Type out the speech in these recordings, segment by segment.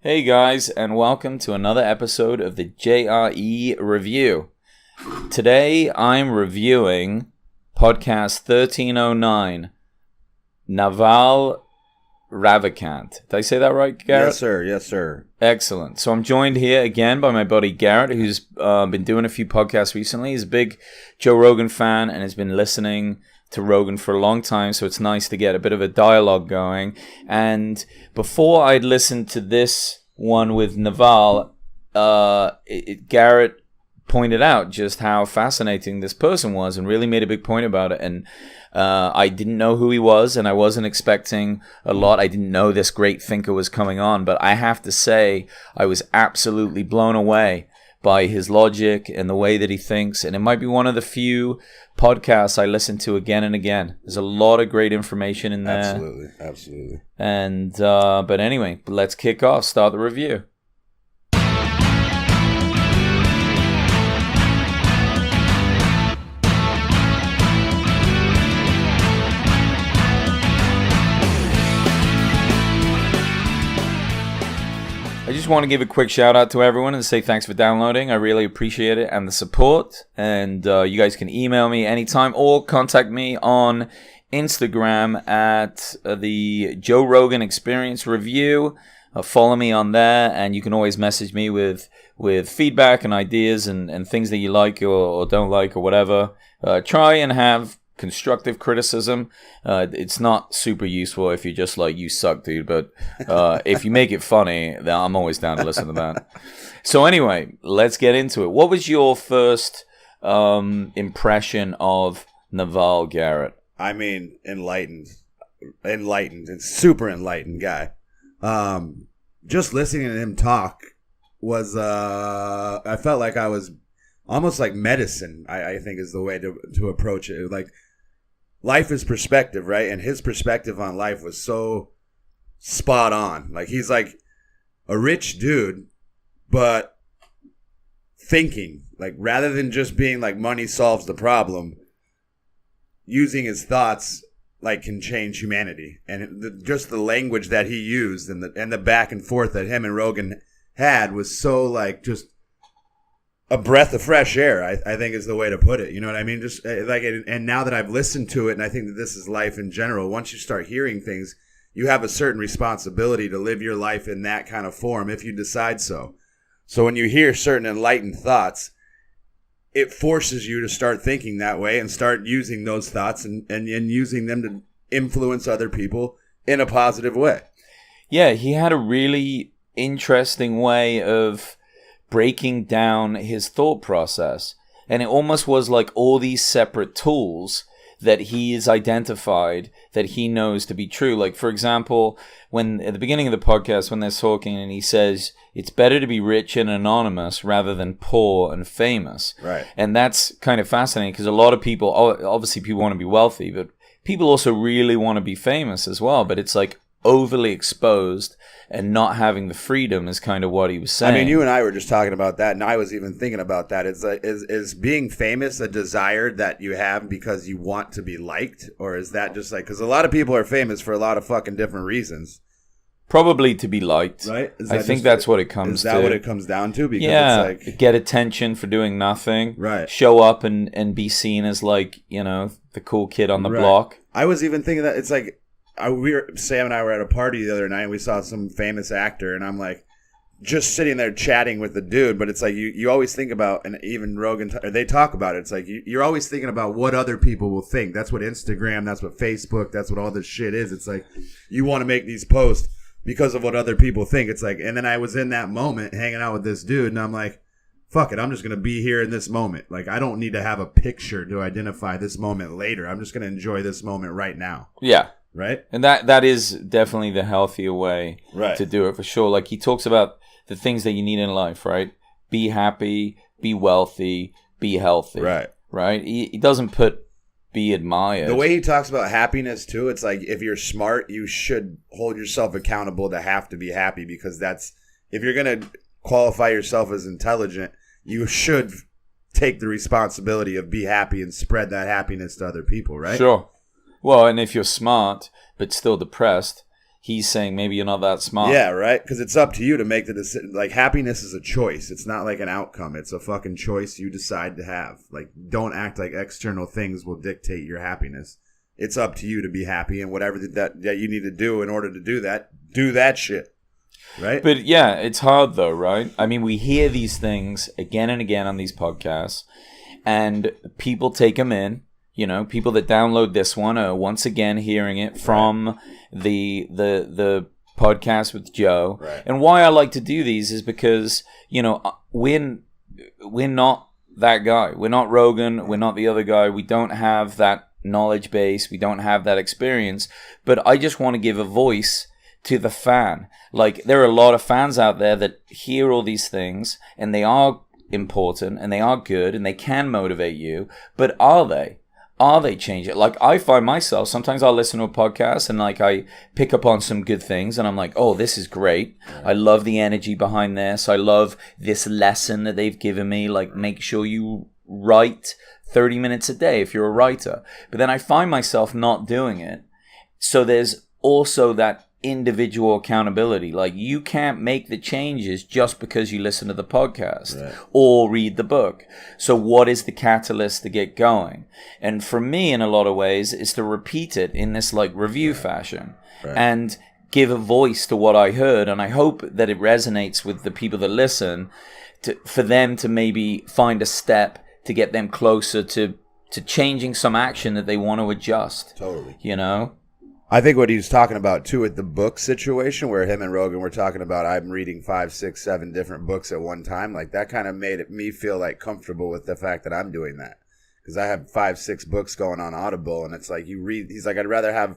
Hey guys, and welcome to another episode of the JRE Review. Today I'm reviewing podcast 1309, Naval Ravikant. Did I say that right, Garrett? Yes, sir. Yes, sir. Excellent. So I'm joined here again by my buddy Garrett, who's been doing a few podcasts recently. He's a big Joe Rogan fan and has been listening to Rogan for a long time, so it's nice to get a bit of a dialogue going. And before I'd listened to this one with Naval, Garrett pointed out just how fascinating this person was and really made a big point about it. And I didn't know who he was, and I wasn't expecting a lot. I didn't know this great thinker was coming on, but I have to say I was absolutely blown away by his logic and the way that he thinks. And it might be one of the few podcasts I listen to again and again. There's a lot of great information in there. Absolutely. And but anyway, let's kick off. Start the review. I just want to give a quick shout out to everyone and say thanks for downloading. I really appreciate it and the support. And you guys can email me anytime or contact me on Instagram at the Joeroganexperiencereview. Follow me on there, and you can always message me with feedback and ideas and things that you like or don't like or whatever. Try and have constructive criticism. It's not super useful if you're just like, you suck, dude, but if you make it funny, then I'm always down to listen to that. So anyway, let's get into it. What was your first impression of Naval, Garrett? I mean, enlightened, and super enlightened guy. Just listening to him talk was, I felt like I was almost like medicine, I think is the way to approach it. Like, life is perspective, right? And his perspective on life was so spot on. Like, he's like a rich dude, but thinking, like, rather than just being like money solves the problem, using his thoughts like can change humanity. And just the language that he used and the back and forth that him and Rogan had was so like just a breath of fresh air, I think is the way to put it. You know what I mean? Just like, and now that I've listened to it, and I think that this is life in general, once you start hearing things, you have a certain responsibility to live your life in that kind of form if you decide so. So when you hear certain enlightened thoughts, it forces you to start thinking that way and start using those thoughts and using them to influence other people in a positive way. Yeah, he had a really interesting way of breaking down his thought process. And it almost was like all these separate tools that he has identified that he knows to be true. Like, for example, when at the beginning of the podcast, when they're talking and he says, it's better to be rich and anonymous rather than poor and famous. Right. And that's kind of fascinating because a lot of people, obviously people want to be wealthy, but people also really want to be famous as well. But it's like overly exposed and not having the freedom is kind of what he was saying. I mean, you and I were just talking about that, and I was even thinking about that. It's like, is being famous a desire that you have because you want to be liked, or is that just like, because a lot of people are famous for a lot of fucking different reasons. Probably to be liked, right? I think that's what it comes to. Is that what it comes down to? Because yeah, it's like, get attention for doing nothing. Right. Show up and be seen as like, you know, the cool kid on the block. I was even thinking that it's like, Sam and I were at a party the other night and we saw some famous actor, and I'm like just sitting there chatting with the dude, but it's like you always think about, and even Rogan, they talk about it, it's like you're always thinking about what other people will think. That's what Instagram, that's what Facebook, that's what all this shit is. It's like you want to make these posts because of what other people think. It's like, and then I was in that moment hanging out with this dude, and I'm like, fuck it, I'm just going to be here in this moment. Like, I don't need to have a picture to identify this moment later. I'm just going to enjoy this moment right now. Yeah. Right? And that is definitely the healthier way to do it, for sure. Like, he talks about the things that you need in life, right? Be happy, be wealthy, be healthy. Right? He doesn't put be admired. The way he talks about happiness, too, it's like, if you're smart, you should hold yourself accountable to have to be happy, because that's, if you're going to qualify yourself as intelligent, you should take the responsibility of be happy and spread that happiness to other people, right? Sure. Well, and if you're smart but still depressed, he's saying maybe you're not that smart. Yeah, right? Because it's up to you to make the decision. Like, happiness is a choice. It's not like an outcome. It's a fucking choice you decide to have. Like, don't act like external things will dictate your happiness. It's up to you to be happy, and whatever that you need to do in order to do that shit. Right? But yeah, it's hard though, right? I mean, we hear these things again and again on these podcasts, and people take them in. You know, people that download this one are once again hearing it from the podcast with Joe. Right. And why I like to do these is because, you know, we're not that guy. We're not Rogan. We're not the other guy. We don't have that knowledge base. We don't have that experience. But I just want to give a voice to the fan. Like, there are a lot of fans out there that hear all these things, and they are important, and they are good, and they can motivate you. But are they? Are they changing? Like, I find myself, sometimes I'll listen to a podcast and like I pick up on some good things and I'm like, oh, this is great. I love the energy behind this. I love this lesson that they've given me. Like, make sure you write 30 minutes a day if you're a writer. But then I find myself not doing it. So there's also that individual accountability. Like, you can't make the changes just because you listen to the podcast or read the book. So what is the catalyst to get going? And for me, in a lot of ways, is to repeat it in this like review fashion and give a voice to what I heard. And I hope that it resonates with the people that listen, for them to maybe find a step to get them closer to changing some action that they want to adjust. Totally. You know? I think what he was talking about, too, with the book situation, where him and Rogan were talking about I'm reading 5, 6, 7 different books at one time, like that kind of made me feel like comfortable with the fact that I'm doing that. Because I have 5, 6 books going on Audible, and it's like you read, he's like, I'd rather have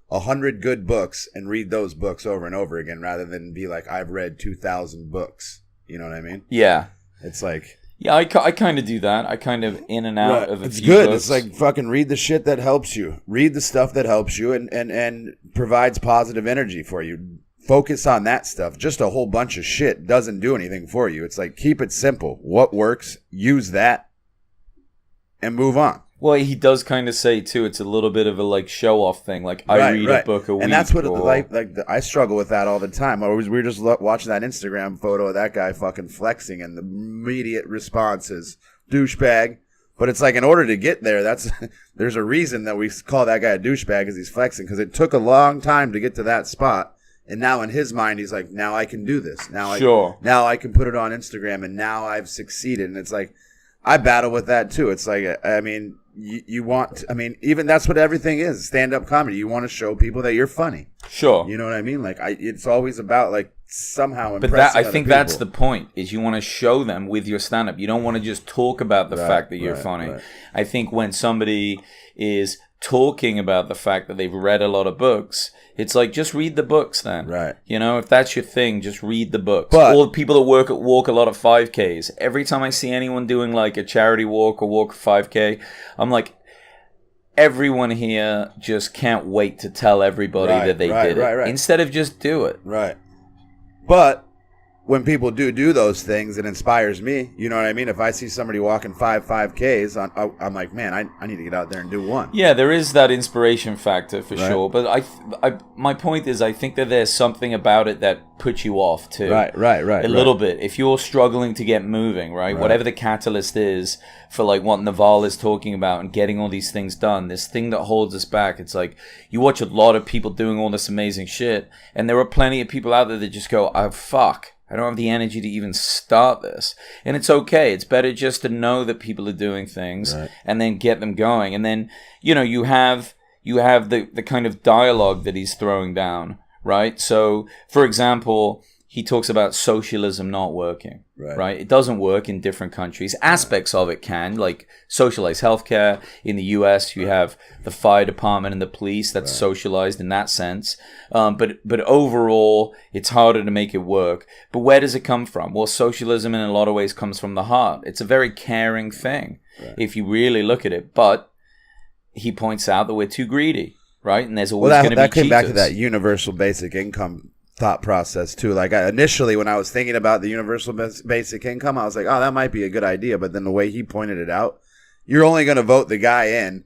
100 good books and read those books over and over again rather than be like, I've read 2,000 books. You know what I mean? Yeah. It's like... Yeah, I kind of do that. I kind of in and out of a it's few good. books. It's like fucking read the shit that helps you. Read the stuff that helps you and provides positive energy for you. Focus on that stuff. Just a whole bunch of shit doesn't do anything for you. It's like, keep it simple. What works, use that, and move on. Well, he does kind of say, too, it's a little bit of a, like, show-off thing. Like, I read a book a week. And that's what, I struggle with that all the time. We were just watching that Instagram photo of that guy fucking flexing, and the immediate response is, douchebag. But it's like, in order to get there, there's a reason that we call that guy a douchebag, because he's flexing, because it took a long time to get to that spot. And now in his mind, he's like, now I can do this. Now I can put it on Instagram, and now I've succeeded. And it's like, I battle with that, too. It's like, I mean... You want, I mean, even that's what everything is, stand-up comedy. You want to show people that you're funny. Sure. You know what I mean? Like, it's always about, like, somehow impressing But I think people. that's the point, is you want to show them with your stand-up. You don't want to just talk about the fact that you're funny. Right. I think when somebody is talking about the fact that they've read a lot of books, it's like, just read the books then. Right. You know, if that's your thing, just read the books. But, all the people that walk a lot of 5Ks, every time I see anyone doing like a charity walk or walk a 5K, I'm like, everyone here just can't wait to tell everybody that they did it. Right. Instead of just do it. Right. But when people do those things, it inspires me. You know what I mean? If I see somebody walking 5Ks, I'm like, man, I need to get out there and do one. Yeah, there is that inspiration factor for sure. But my point is, I think that there's something about it that puts you off too. Right. A little bit. If you're struggling to get moving, right? Whatever the catalyst is for like what Naval is talking about and getting all these things done, this thing that holds us back, it's like you watch a lot of people doing all this amazing shit, and there are plenty of people out there that just go, oh, fuck. I don't have the energy to even start this. And it's okay. It's better just to know that people are doing things and then get them going. And then, you know, you have the kind of dialogue that he's throwing down, right? So, for example, he talks about socialism not working, right? It doesn't work in different countries. Aspects of it can, like socialized healthcare. In the U.S., you have the fire department and the police that's socialized in that sense. But overall, it's harder to make it work. But where does it come from? Well, socialism in a lot of ways comes from the heart. It's a very caring thing if you really look at it. But he points out that we're too greedy, right? And there's always going to be that came cheaters. Back to that universal basic income thought process too. Like initially when I was thinking about the universal basic income, I was like, oh, that might be a good idea. But then the way he pointed it out, you're only going to vote the guy in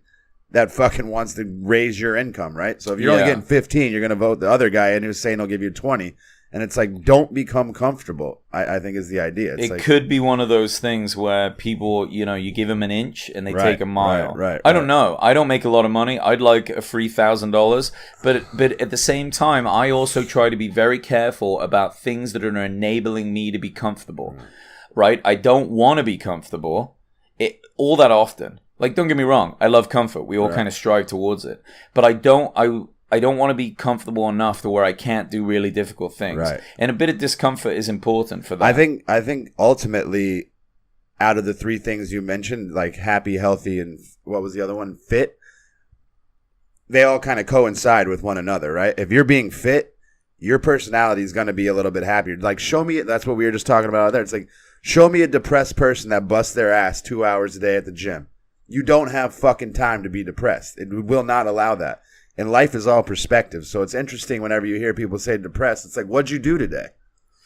that fucking wants to raise your income, right? So if you're only getting 15, you're going to vote the other guy in who's saying he'll give you 20. And it's like, don't become comfortable, I think is the idea. It could be one of those things where people, you give them an inch and they take a mile. Right. I don't know. I don't make a lot of money. I'd like a free $1,000. But at the same time, I also try to be very careful about things that are enabling me to be comfortable. Right? I don't want to be comfortable all that often. Like, don't get me wrong. I love comfort. We all kind of strive towards it. But I don't want to be comfortable enough to where I can't do really difficult things. Right. And a bit of discomfort is important for that. I think ultimately, out of the three things you mentioned, like happy, healthy, and what was the other one? Fit. They all kind of coincide with one another, right? If you're being fit, your personality is going to be a little bit happier. Like, show me, that's what we were just talking about out there. It's like, show me a depressed person that busts their ass 2 hours a day at the gym. You don't have fucking time to be depressed. It will not allow that. And life is all perspective. So it's interesting whenever you hear people say depressed. It's like, what'd you do today?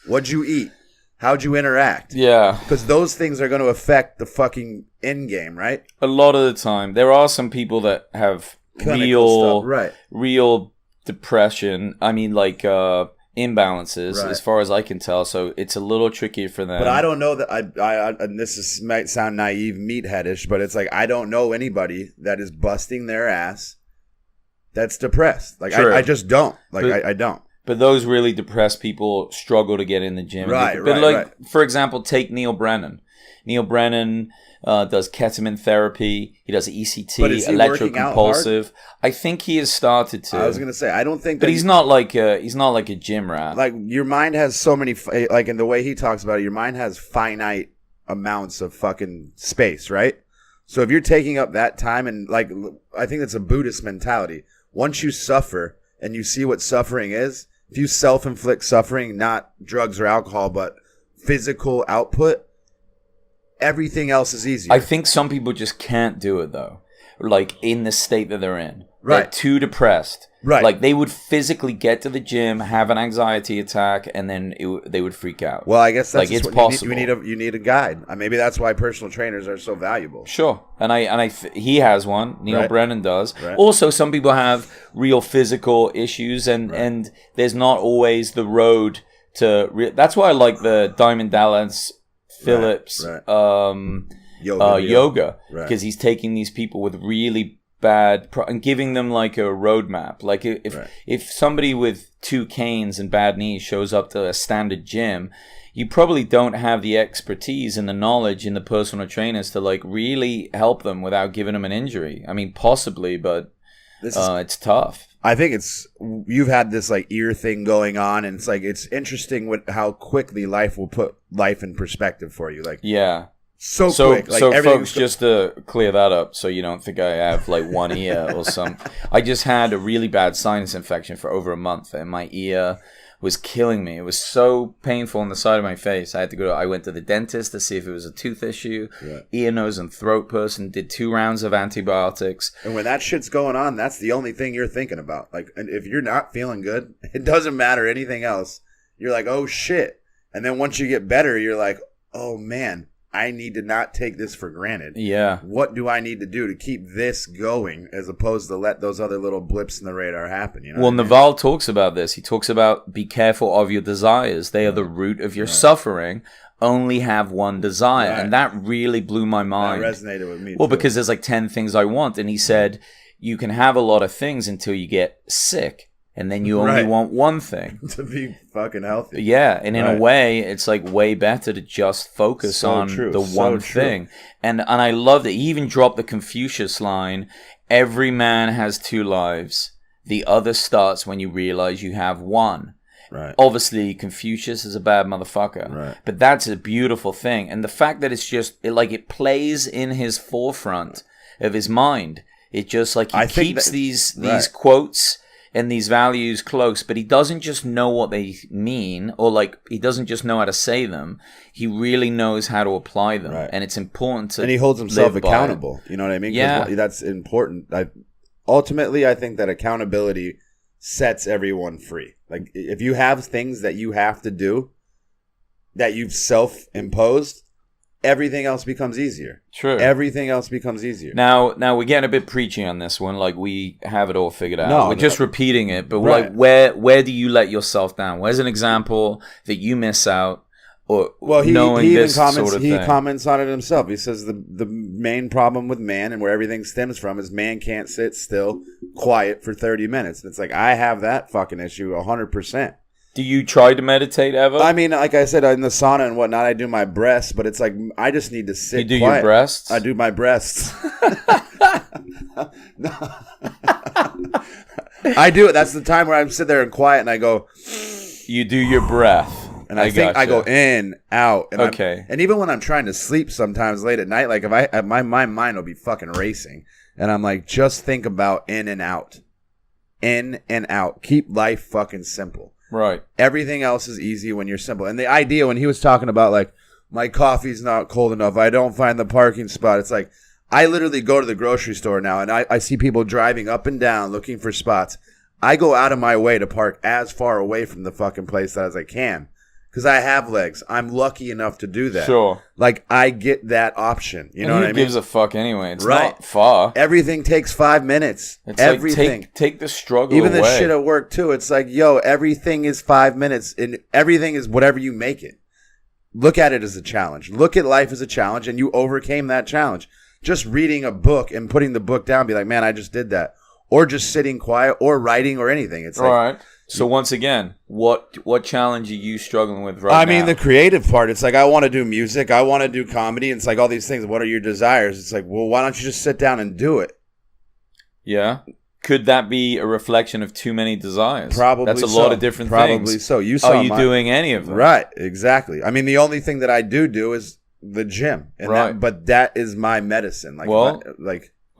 What'd you eat? How'd you interact? Yeah. Because those things are going to affect the fucking end game, right? A lot of the time. There are some people that have Clinical stuff, real depression. I mean, like imbalances, Right. as far as I can tell. So it's a little trickier for them. But I don't know that I and might sound naive, meatheadish, but it's like, I don't know anybody that is busting their ass that's depressed. Like, I just don't. Like, I don't. But those really depressed people struggle to get in the gym. Right, for example, take Neil Brennan. Neil Brennan does ketamine therapy. He does ECT, But is he working out electrocompulsive. I think he has started to. I was gonna say, I don't think. But he's not like a gym rat. Like, your mind has so many. Like, in the way he talks about it, your mind has finite amounts of fucking space, right? So if you're taking up that time, and like, I think that's a Buddhist mentality. Once you suffer and you see what suffering is, if you self-inflict suffering, not drugs or alcohol, but physical output, everything else is easier. I think some people just can't do it, though. Like, in the state that they're in. Right. They're too depressed. Right. Like, they would physically get to the gym, have an anxiety attack, and then they would freak out. Well, I guess that's like, it's what possible. You need a guide. Maybe that's why personal trainers are so valuable. Sure. And he has one. Neil Right. Brennan does. Right. Also, some people have real physical issues, and there's not always the road to... that's why I like the Diamond Dallas Phillips yoga. Because he's taking these people with really bad and giving them like a roadmap. Like, if somebody with 2 canes and bad knees shows up to a standard gym, you probably don't have the expertise and the knowledge in the personal trainers to like really help them without giving them an injury. I mean, possibly, but it's tough. I think you've had this like ear thing going on, and it's like, it's interesting how quickly life will put life in perspective for you. Like, yeah. So quick. Like, so folks, just to clear that up, so you don't think I have like one ear or something. I just had a really bad sinus infection for over a month, and my ear was killing me. It was so painful on the side of my face. I went to the dentist to see if it was a tooth issue. Right. Ear, nose, and throat person. Did 2 rounds of antibiotics. And when that shit's going on, that's the only thing you're thinking about. Like, and if you're not feeling good, it doesn't matter anything else. You're like, oh shit. And then once you get better, you're like, oh man, I need to not take this for granted. Yeah. What do I need to do to keep this going, as opposed to let those other little blips in the radar happen? You know. Well, Naval talks about this. He talks about be careful of your desires. They are the root of your suffering. Only have one desire. And that really blew my mind. That resonated with me. Well, because there's like 10 things I want. And he said, you can have a lot of things until you get sick. And then you only want one thing. To be fucking healthy. Yeah, and in a way, it's like way better to just focus on the one thing. And I love that he even dropped the Confucius line, every man has 2 lives. The other starts when you realize you have one. Right. Obviously, Confucius is a bad motherfucker. Right. But that's a beautiful thing. And the fact that it's just, it plays in his forefront of his mind. It just like he keeps these quotes and these values close, but he doesn't just know what they mean, or like he doesn't just know how to say them. He really knows how to apply them, and it's important to. And he holds himself accountable. You know what I mean? Yeah, that's important. Ultimately, I think that accountability sets everyone free. Like, if you have things that you have to do that you've self-imposed, everything else becomes easier. True. Everything else becomes easier. Now we're getting a bit preachy on this one. Like, we have it all figured out. No, we're just repeating it. But right. like, where do you let yourself down? Where's an example that you miss out? Or he knowing even this comments. sort of he thing? comments on it himself. He says the main problem with man and where everything stems from is man can't sit still, quiet for 30 minutes. And it's like, I have that fucking issue 100%. Do you try to meditate ever? I mean, like I said, in the sauna and whatnot, I do my breasts, but it's like I just need to sit. You do quiet. your breasts? I do my breasts. No. I do it. That's the time where I'm sitting there and quiet, and I go. You do your breath. And I think I go in, out. And okay. And even when I'm trying to sleep sometimes late at night, like if my mind will be fucking racing. And I'm like, just think about in and out. In and out. Keep life fucking simple. Right. Everything else is easy when you're simple. And the idea when he was talking about like, my coffee's not cold enough, I don't find the parking spot. It's like, I literally go to the grocery store now and I see people driving up and down looking for spots. I go out of my way to park as far away from the fucking place as I can. Because I have legs. I'm lucky enough to do that. Sure. Like, I get that option. You know what I mean? Who gives a fuck anyway? It's Right. not far. Everything takes 5 minutes. It's everything. Like take the struggle Even away. the shit at work, too. It's like, yo, everything is 5 minutes. And everything is whatever you make it. Look at it as a challenge. Look at life as a challenge, and you overcame that challenge. Just reading a book and putting the book down, be like, man, I just did that. Or just sitting quiet or writing or anything. It's like, all right. So once again, what challenge are you struggling with right now? I mean, the creative part. It's like, I want to do music. I want to do comedy. It's like all these things. What are your desires? It's like, well, why don't you just sit down and do it? Yeah. Could that be a reflection of too many desires? Probably That's a so. lot of different Probably things. so. You saw Are you doing any of them? Right. Exactly. I mean, the only thing that I do is the gym. And right. But that is my medicine. Like, well,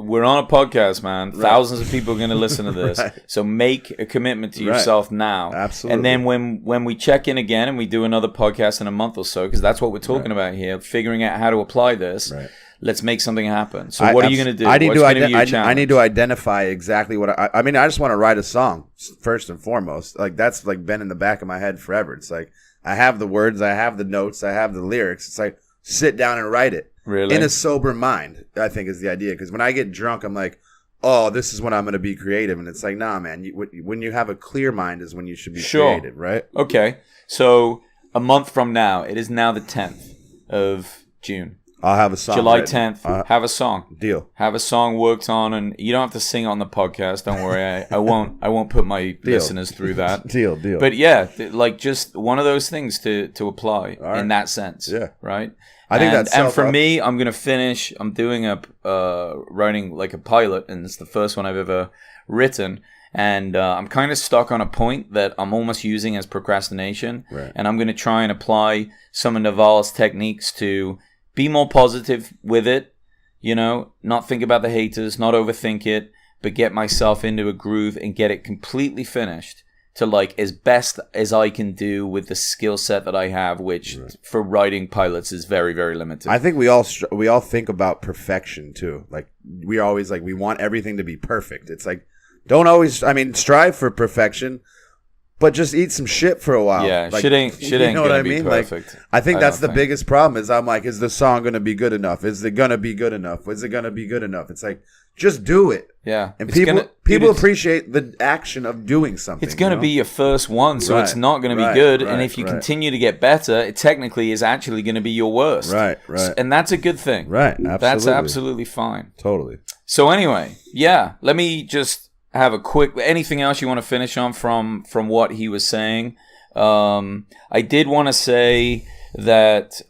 we're on a podcast, man. Right. Thousands of people are going to listen to this. Right. So make a commitment to yourself now. Absolutely. And then when we check in again and we do another podcast in a month or so, because that's what we're talking about here, figuring out how to apply this, let's make something happen. So what are you going to do? I need to identify exactly what I mean, I just want to write a song, first and foremost. Like, that's like been in the back of my head forever. It's like, I have the words, I have the notes, I have the lyrics. It's like, sit down and write it. Really? In a sober mind, I think is the idea. Because when I get drunk, I'm like, oh, this is when I'm going to be creative. And it's like, nah, man. When you have a clear mind is when you should be creative, right? Okay. So a month from now, it is now the 10th of June. I'll have a song. July 10th, have a song. Deal. Have a song worked on, and you don't have to sing it on the podcast. Don't worry. I won't put my listeners through that. Deal. But yeah, like just one of those things to apply in that sense. Yeah. Right? I think that's and for me, I'm gonna finish. I'm doing writing like a pilot, and it's the first one I've ever written. And I'm kind of stuck on a point that I'm almost using as procrastination. Right. And I'm gonna try and apply some of Naval's techniques to be more positive with it. You know, not think about the haters, not overthink it, but get myself into a groove and get it completely finished to like as best as I can do with the skill set that I have, which for writing pilots is very, very limited. I think we all think about perfection too. Like, we always like, we want everything to be perfect. It's like, don't always, I mean, strive for perfection, but just eat some shit for a while. Yeah, like, shit ain't gonna be perfect. Like, I think that's the biggest problem is I'm like, is the song going to be good enough? Is it going to be good enough? Is it going to be good enough? It's like, just do it. Yeah. And people appreciate the action of doing something. It's going to be your first one, so it's not going to be good. And if you continue to get better, it technically is actually going to be your worst. Right. And that's a good thing. Right, absolutely. That's absolutely fine. Totally. So anyway, yeah, let me just have a quick, anything else you want to finish on from what he was saying? I did want to say that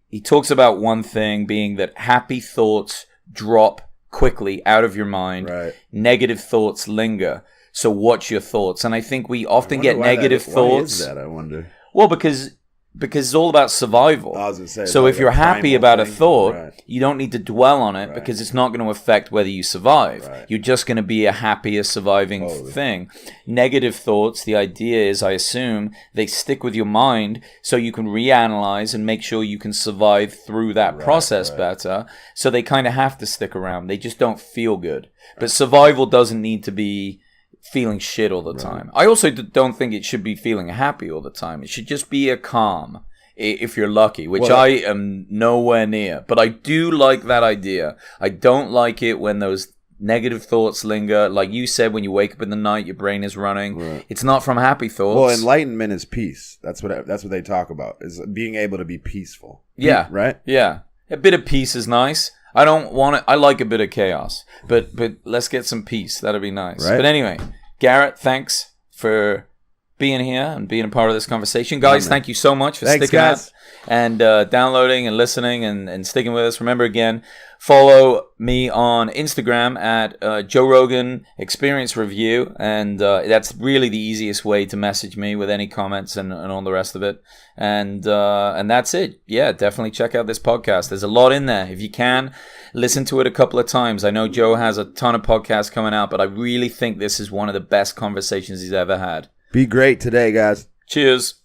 he talks about one thing being that happy thoughts drop quickly out of your mind. Right. Negative thoughts linger. So what's your thoughts? And I think we often get negative thoughts. Why is that, I wonder? Well, because it's all about survival. I was gonna say, so if you're happy about a thought, right, you don't need to dwell on it because it's not going to affect whether you survive. Right. You're just going to be a happier surviving thing. Negative thoughts, the idea is, I assume, they stick with your mind so you can reanalyze and make sure you can survive through that process better. So they kind of have to stick around. They just don't feel good. But survival doesn't need to be feeling shit all the time. I also don't think it should be feeling happy all the time. It should just be a calm. if you're lucky, which I am nowhere near. But I do like that idea. I don't like it when those negative thoughts linger. Like you said, when you wake up in the night, your brain is running. Right. It's not from happy thoughts. Well, enlightenment is peace. That's what they talk about, is being able to be peaceful. Yeah. Right? Yeah. A bit of peace is nice. I don't want it. I like a bit of chaos, but let's get some peace. That'd be nice. Right? But anyway, Garrett, thanks for being here and being a part of this conversation. Guys, thank you so much for sticking out and downloading and listening and sticking with us. Remember, again, follow me on Instagram at Joeroganexperiencereview, and that's really the easiest way to message me with any comments and all the rest of it. And that's it. Yeah, definitely check out this podcast. There's a lot in there. If you can, listen to it a couple of times. I know Joe has a ton of podcasts coming out, but I really think this is one of the best conversations he's ever had. Be great today, guys. Cheers.